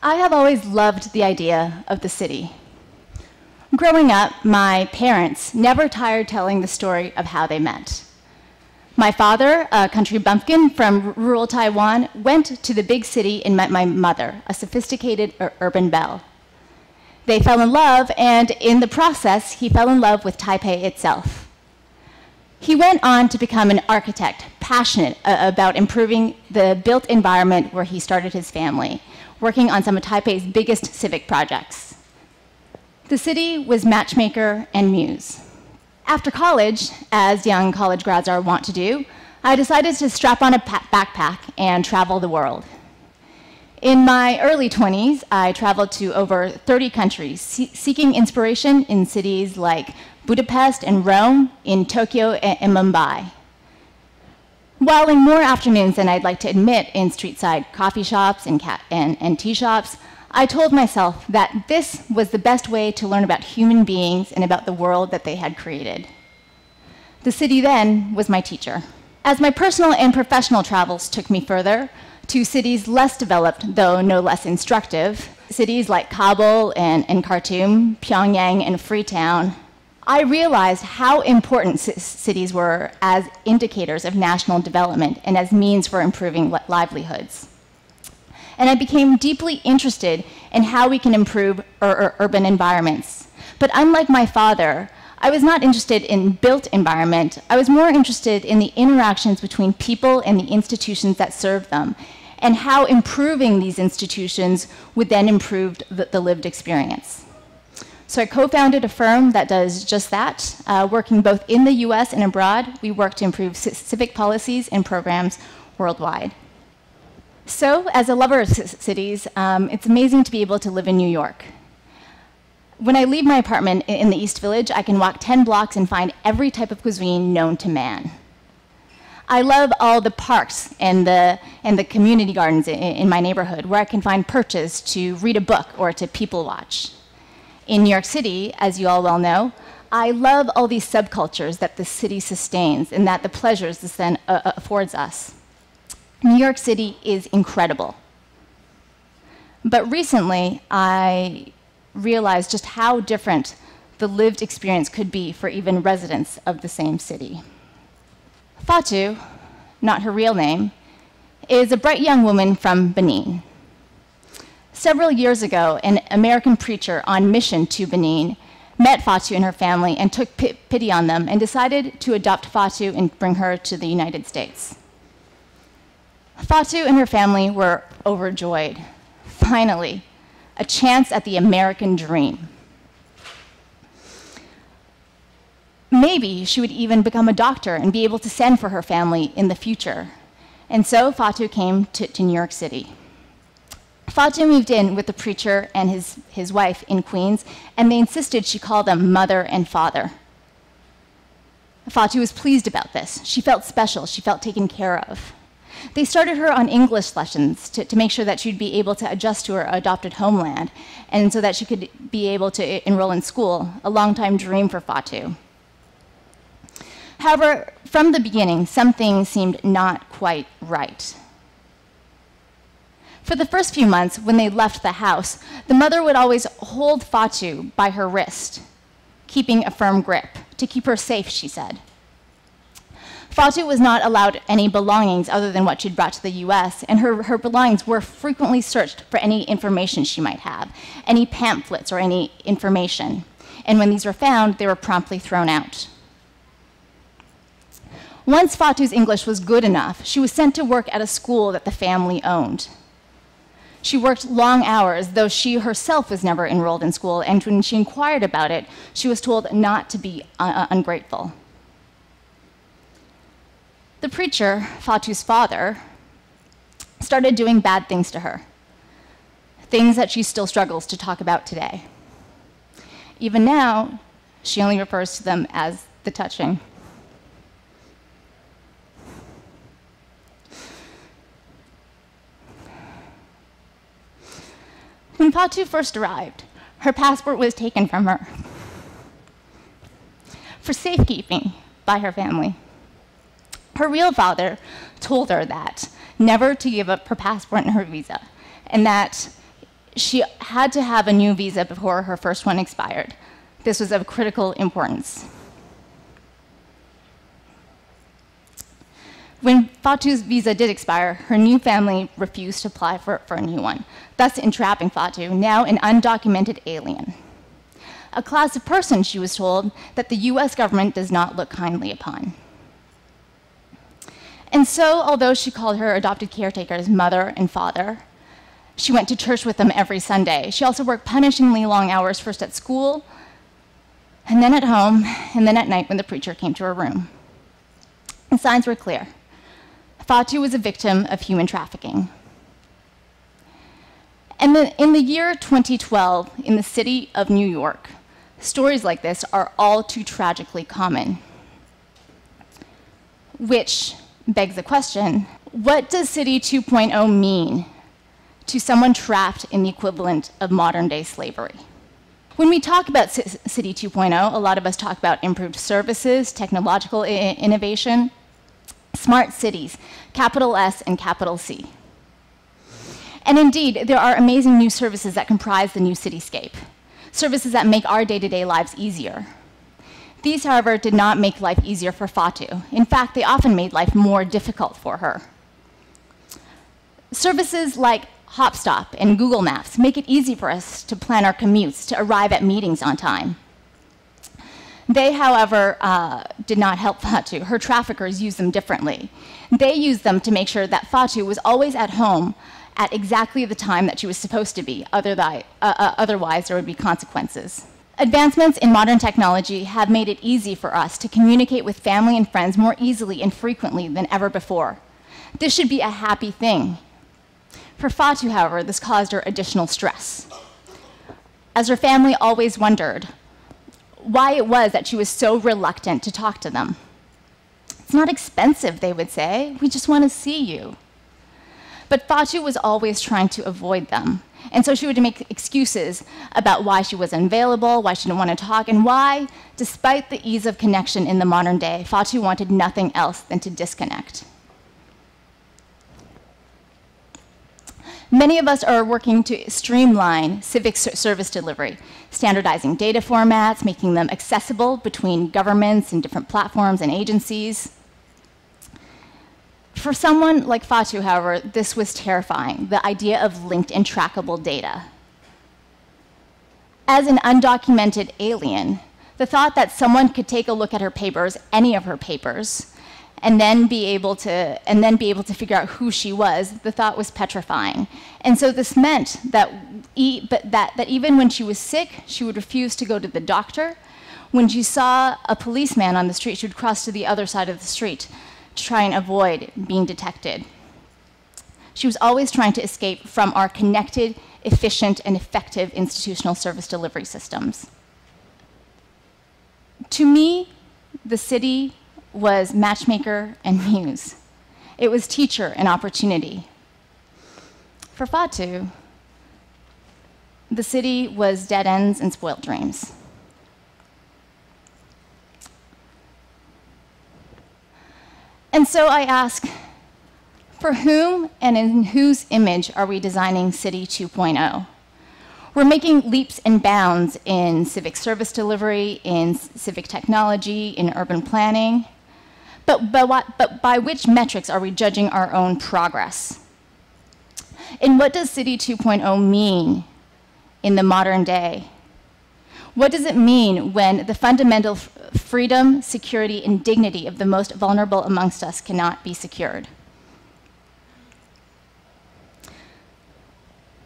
I have always loved the idea of the city. Growing up, my parents never tired telling the story of how they met. My father, a country bumpkin from rural Taiwan, went to the big city and met my mother, a sophisticated urban belle. They fell in love, and in the process, he fell in love with Taipei itself. He went on to become an architect, passionate about improving the built environment where he started his family, working on some of Taipei's biggest civic projects. The city was matchmaker and muse. After college, as young college grads are wont to do, I decided to strap on a backpack and travel the world. In my early 20s, I traveled to over 30 countries, seeking inspiration in cities like Budapest and Rome, in Tokyo and Mumbai. While in more afternoons than I'd like to admit in street-side coffee shops and tea shops, I told myself that this was the best way to learn about human beings and about the world that they had created. The city then was my teacher. As my personal and professional travels took me further, to cities less developed, though no less instructive, cities like Kabul and Khartoum, Pyongyang and Freetown, I realized how important cities were as indicators of national development and as means for improving livelihoods. And I became deeply interested in how we can improve urban environments. But unlike my father, I was not interested in built environment. I was more interested in the interactions between people and the institutions that serve them, and how improving these institutions would then improve the lived experience. So I co-founded a firm that does just that, working both in the US and abroad. We work to improve civic policies and programs worldwide. So, as a lover of cities, it's amazing to be able to live in New York. When I leave my apartment in the East Village, I can walk 10 blocks and find every type of cuisine known to man. I love all the parks and the community gardens in my neighborhood, where I can find perches to read a book or to people watch. In New York City, as you all well know, I love all these subcultures that the city sustains and that the pleasures this then affords us. New York City is incredible. But recently, I realized just how different the lived experience could be for even residents of the same city. Fatou, not her real name, is a bright young woman from Benin. Several years ago, an American preacher on mission to Benin met Fatou and her family and took pity on them and decided to adopt Fatou and bring her to the United States. Fatou and her family were overjoyed. Finally, a chance at the American dream. Maybe she would even become a doctor and be able to send for her family in the future. And so Fatou came to New York City. Fatou moved in with the preacher and his wife in Queens, and they insisted she call them mother and father. Fatou was pleased about this. She felt special. She felt taken care of. They started her on English lessons to make sure that she'd be able to adjust to her adopted homeland, and so that she could be able to enroll in school, a long-time dream for Fatou. However, from the beginning, something seemed not quite right. For the first few months, when they left the house, the mother would always hold Fatou by her wrist, keeping a firm grip, to keep her safe, she said. Fatou was not allowed any belongings other than what she'd brought to the US, and her belongings were frequently searched for any information she might have, any pamphlets or any information. And when these were found, they were promptly thrown out. Once Fatou's English was good enough, she was sent to work at a school that the family owned. She worked long hours, though she herself was never enrolled in school, and when she inquired about it, she was told not to be ungrateful. The preacher, Fatou's father, started doing bad things to her, things that she still struggles to talk about today. Even now, she only refers to them as the touching. When Fatou first arrived, her passport was taken from her for safekeeping by her family. Her real father told her that never to give up her passport and her visa, and that she had to have a new visa before her first one expired. This was of critical importance. When Fatou's visa did expire, her new family refused to apply for a new one, thus entrapping Fatou, now an undocumented alien. A class of person, she was told, that the US government does not look kindly upon. And so, although she called her adopted caretakers mother and father, she went to church with them every Sunday. She also worked punishingly long hours, first at school, and then at home, and then at night when the preacher came to her room. The signs were clear. Fatou was a victim of human trafficking. And in the year 2012, in the city of New York, stories like this are all too tragically common. Which begs the question, what does City 2.0 mean to someone trapped in the equivalent of modern-day slavery? When we talk about City 2.0, a lot of us talk about improved services, technological innovation, smart cities, capital S and capital C. And indeed, there are amazing new services that comprise the new cityscape, services that make our day-to-day lives easier. These, however, did not make life easier for Fatou. In fact, they often made life more difficult for her. Services like Hopstop and Google Maps make it easy for us to plan our commutes, to arrive at meetings on time. They, however, did not help Fatou. Her traffickers used them differently. They used them to make sure that Fatou was always at home at exactly the time that she was supposed to be, otherwise there would be consequences. Advancements in modern technology have made it easy for us to communicate with family and friends more easily and frequently than ever before. This should be a happy thing. For Fatou, however, this caused her additional stress, as her family always wondered why it was that she was so reluctant to talk to them. It's not expensive, they would say. We just want to see you. But Fatou was always trying to avoid them. And so she would make excuses about why she was unavailable, why she didn't want to talk, and why, despite the ease of connection in the modern day, Fatou wanted nothing else than to disconnect. Many of us are working to streamline civic service delivery, standardizing data formats, making them accessible between governments and different platforms and agencies. For someone like Fatou, however, this was terrifying, the idea of linked and trackable data. As an undocumented alien, the thought that someone could take a look at her papers, any of her papers, and then be able to figure out who she was, the thought was petrifying. And so this meant that even when she was sick, she would refuse to go to the doctor. When she saw a policeman on the street, she would cross to the other side of the street to try and avoid being detected. She was always trying to escape from our connected, efficient, and effective institutional service delivery systems. To me, the city was matchmaker and muse. It was teacher and opportunity. For Fatou, the city was dead ends and spoiled dreams. And so I ask, for whom and in whose image are we designing City 2.0? We're making leaps and bounds in civic service delivery, in civic technology, in urban planning. But by which metrics are we judging our own progress? And what does City 2.0 mean in the modern day? What does it mean when the fundamental freedom, security, and dignity of the most vulnerable amongst us cannot be secured?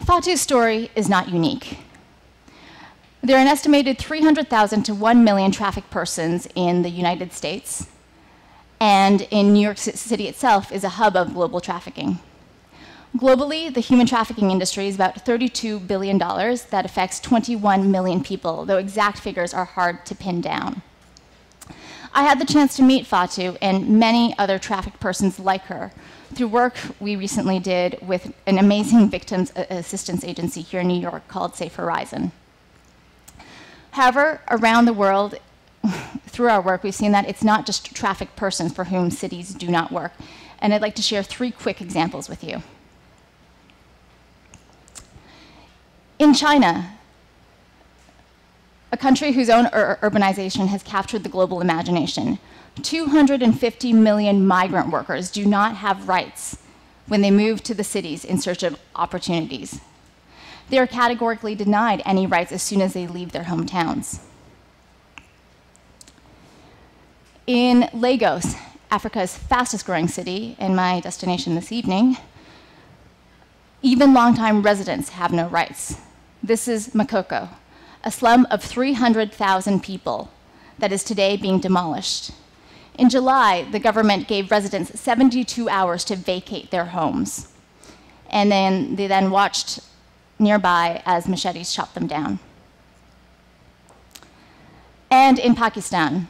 Fatou's story is not unique. There are an estimated 300,000 to 1 million trafficked persons in the United States, and in New York City itself is a hub of global trafficking. Globally, the human trafficking industry is about $32 billion that affects 21 million people, though exact figures are hard to pin down. I had the chance to meet Fatou and many other trafficked persons like her through work we recently did with an amazing victims assistance agency here in New York called Safe Horizon. However, around the world, through our work, we've seen that it's not just trafficked persons for whom cities do not work. And I'd like to share 3 quick examples with you. In China, a country whose own urbanization has captured the global imagination, 250 million migrant workers do not have rights when they move to the cities in search of opportunities. They are categorically denied any rights as soon as they leave their hometowns. In Lagos, Africa's fastest growing city, and my destination this evening, even longtime residents have no rights. This is Makoko, a slum of 300,000 people that is today being demolished. In July, the government gave residents 72 hours to vacate their homes, and then they watched nearby as machetes chopped them down. And in Pakistan,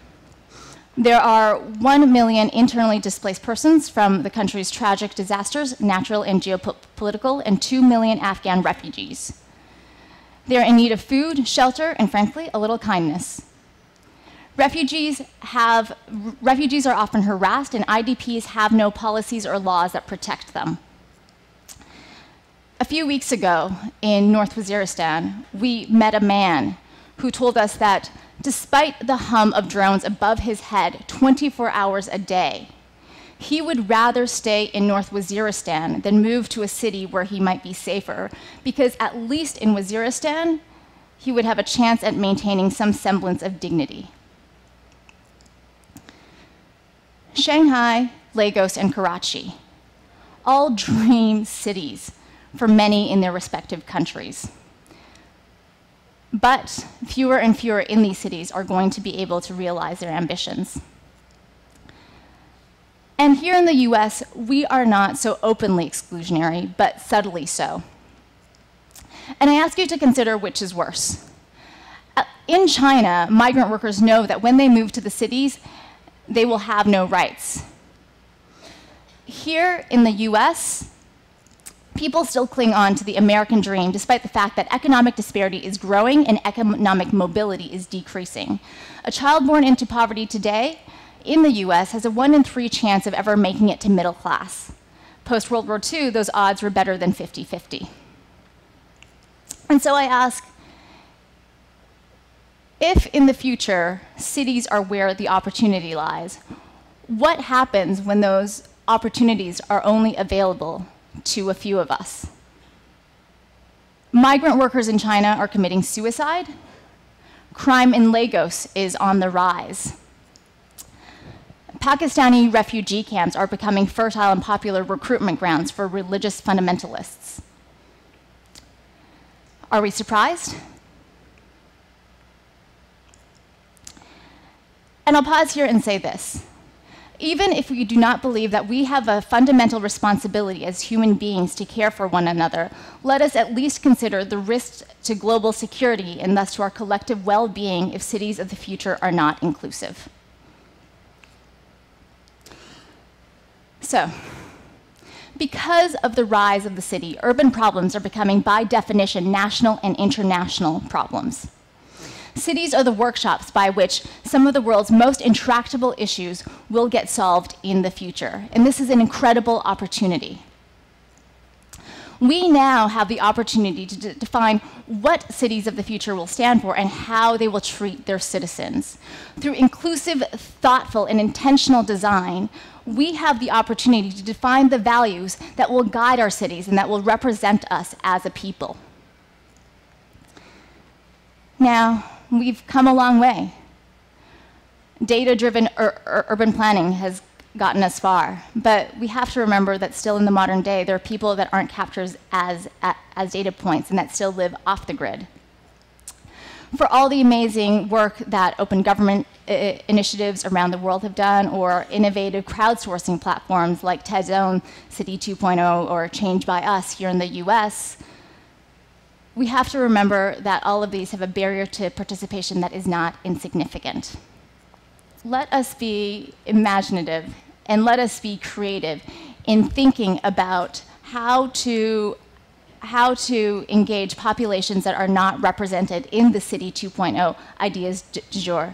there are 1 million internally displaced persons from the country's tragic disasters, natural and geopolitical, and 2 million Afghan refugees. They're in need of food, shelter, and frankly, a little kindness. Refugees are often harassed, and IDPs have no policies or laws that protect them. A few weeks ago in North Waziristan, we met a man who told us that despite the hum of drones above his head 24 hours a day, he would rather stay in North Waziristan than move to a city where he might be safer, because at least in Waziristan, he would have a chance at maintaining some semblance of dignity. Shanghai, Lagos, and Karachi, all dream cities for many in their respective countries. But fewer and fewer in these cities are going to be able to realize their ambitions. And here in the US, we are not so openly exclusionary, but subtly so. And I ask you to consider which is worse. In China, migrant workers know that when they move to the cities, they will have no rights. Here in the US, people still cling on to the American dream despite the fact that economic disparity is growing and economic mobility is decreasing. A child born into poverty today in the US has a 1 in 3 chance of ever making it to middle class. Post-World War II, those odds were better than 50-50. And so I ask, if in the future cities are where the opportunity lies, what happens when those opportunities are only available to a few of us? Migrant workers in China are committing suicide. Crime in Lagos is on the rise. Pakistani refugee camps are becoming fertile and popular recruitment grounds for religious fundamentalists. Are we surprised? And I'll pause here and say this. Even if we do not believe that we have a fundamental responsibility as human beings to care for one another, let us at least consider the risks to global security and thus to our collective well-being if cities of the future are not inclusive. So, because of the rise of the city, urban problems are becoming, by definition, national and international problems. Cities are the workshops by which some of the world's most intractable issues will get solved in the future, and this is an incredible opportunity. We now have the opportunity to define what cities of the future will stand for and how they will treat their citizens. Through inclusive, thoughtful, and intentional design, we have the opportunity to define the values that will guide our cities and that will represent us as a people. Now, we've come a long way. Data-driven urban planning has gotten us far, but we have to remember that still in the modern day, there are people that aren't captured as data points and that still live off the grid. For all the amazing work that open government initiatives around the world have done, or innovative crowdsourcing platforms like TED's own City 2.0 or Change by Us here in the US, we have to remember that all of these have a barrier to participation that is not insignificant. Let us be imaginative and let us be creative in thinking about how to engage populations that are not represented in the City 2.0 ideas du jour.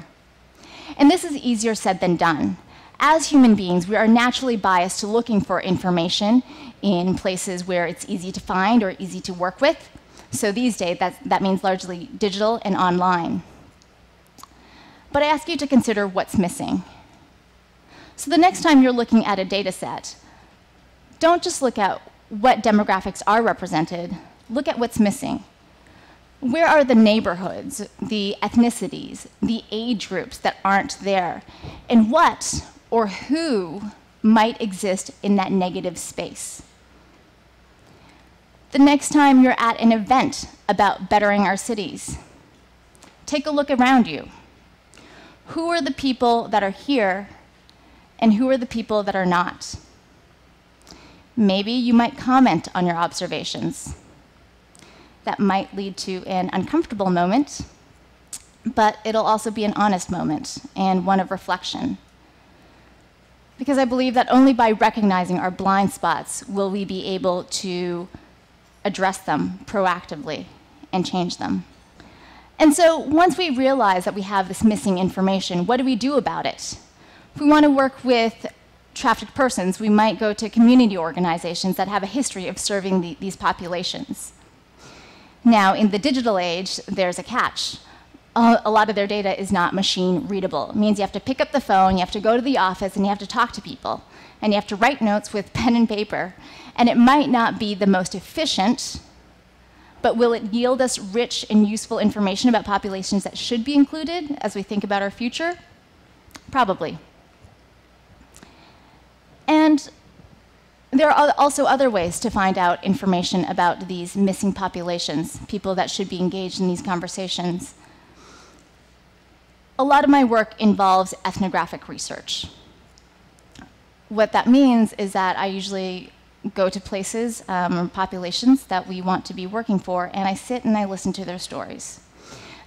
And this is easier said than done. As human beings, we are naturally biased to looking for information in places where it's easy to find or easy to work with. So these days, that means largely digital and online. But I ask you to consider what's missing. So the next time you're looking at a data set, don't just look at what demographics are represented, look at what's missing. Where are the neighborhoods, the ethnicities, the age groups that aren't there? And what or who might exist in that negative space? The next time you're at an event about bettering our cities, take a look around you. Who are the people that are here and who are the people that are not? Maybe you might comment on your observations. That might lead to an uncomfortable moment, but it'll also be an honest moment and one of reflection. Because I believe that only by recognizing our blind spots will we be able to address them proactively and change them. And so once we realize that we have this missing information, what do we do about it? If we want to work with trafficked persons, we might go to community organizations that have a history of serving these populations. Now, in the digital age, there's a catch. A lot of their data is not machine readable. It means you have to pick up the phone, you have to go to the office, and you have to talk to people. And you have to write notes with pen and paper. And it might not be the most efficient, but will it yield us rich and useful information about populations that should be included as we think about our future? Probably. And there are also other ways to find out information about these missing populations, people that should be engaged in these conversations. A lot of my work involves ethnographic research. What that means is that I usually go to places or populations that we want to be working for, and I sit and I listen to their stories.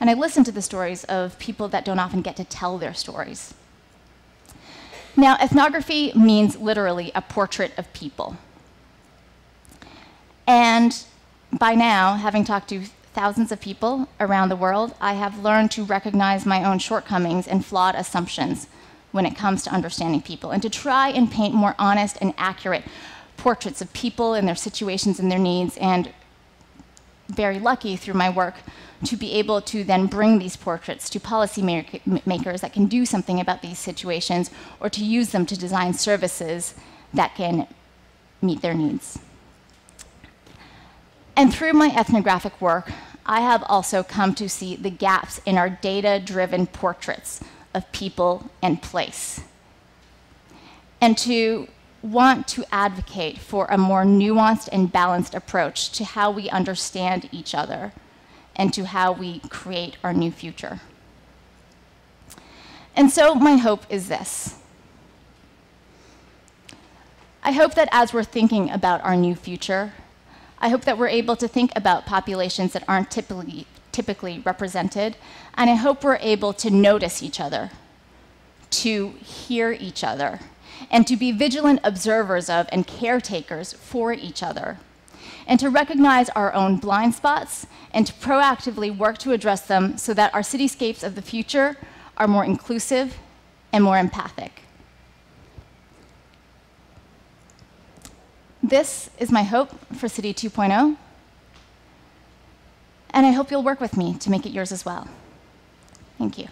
And I listen to the stories of people that don't often get to tell their stories. Now, ethnography means literally a portrait of people. And by now, having talked to thousands of people around the world, I have learned to recognize my own shortcomings and flawed assumptions when it comes to understanding people, and to try and paint more honest and accurate portraits of people and their situations and their needs, and very lucky through my work to be able to then bring these portraits to policy makers that can do something about these situations, or to use them to design services that can meet their needs. And through my ethnographic work, I have also come to see the gaps in our data-driven portraits of people and place, and to want to advocate for a more nuanced and balanced approach to how we understand each other and to how we create our new future. And so my hope is this. I hope that as we're thinking about our new future, I hope that we're able to think about populations that aren't typically represented, and I hope we're able to notice each other, to hear each other, and to be vigilant observers of and caretakers for each other, and to recognize our own blind spots and to proactively work to address them so that our cityscapes of the future are more inclusive and more empathic. This is my hope for City 2.0, and I hope you'll work with me to make it yours as well. Thank you.